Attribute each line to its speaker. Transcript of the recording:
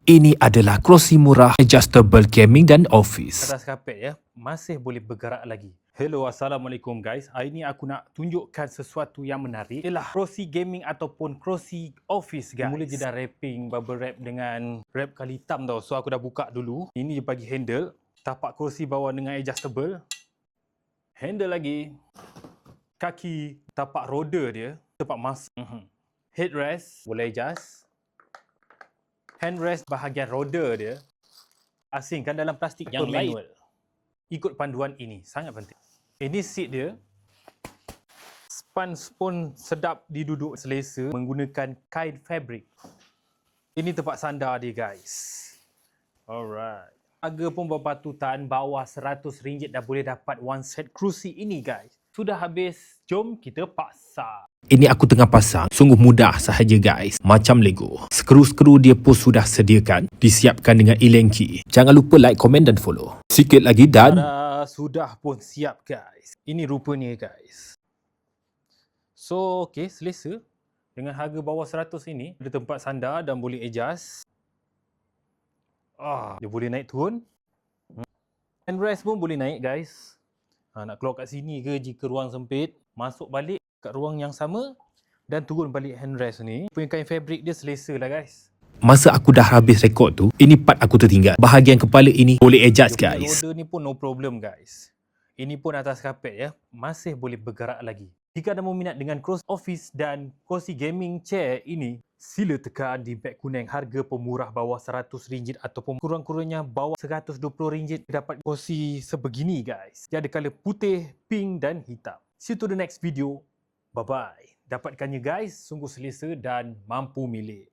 Speaker 1: Ini adalah kerusi murah, adjustable gaming dan office.
Speaker 2: Atas kapet ya, masih boleh bergerak lagi. Hello, Assalamualaikum guys. Hari ni aku nak tunjukkan sesuatu yang menarik. Ialah kerusi gaming ataupun kerusi office guys. Mula je dah wrapping, bubble wrap dengan wrap kali hitam tau. So aku dah buka dulu. Ini dia bagi handle. Tapak kerusi bawah dengan adjustable. Handle lagi. Kaki, tapak roda dia. Tempat masuk. Headrest, boleh adjust. Handrest bahagian roda dia asingkan dalam plastik yang manual. Ikut panduan ini, sangat penting. Ini seat dia. Sponge pun sedap diduduk selesa menggunakan kain fabric. Ini tempat sandar dia guys. Alright. Harga pun berpatutan bawah RM100 dah boleh dapat one set kerusi ini guys. Sudah habis, jom kita pasang.
Speaker 1: Ini aku tengah pasang, sungguh mudah sahaja guys. Macam Lego. Skru-skru dia pun sudah sediakan, disiapkan dengan e-lengki. Jangan lupa like, komen dan follow. Sikit lagi dan...
Speaker 2: Sudah pun siap guys. Ini rupanya guys. So, okay, selesa. Dengan harga bawah 100 ini, ada tempat sandar dan boleh adjust. Dia boleh naik turun. Handrest pun boleh naik guys. Nak keluar kat sini ke jika ruang sempit, masuk balik kat ruang yang sama dan turun balik handrest ni. Punya kain fabric dia selesa lah guys.
Speaker 1: Masa aku dah habis rekod tu, ini part aku tertinggal. Bahagian kepala ini boleh adjust guys.
Speaker 2: Roda ni pun no problem guys. Ini pun atas kapet ya, masih boleh bergerak lagi. Jika anda meminat dengan kerusi office dan kerusi gaming chair ini, sila tekan di beg kuning harga pemurah bawah RM100 ataupun kurang-kurangnya bawah RM120 dapat kerusi sebegini guys. Dia ada colour putih, pink dan hitam. See you to the next video. Bye-bye. Dapatkannya guys, sungguh selesa dan mampu milik.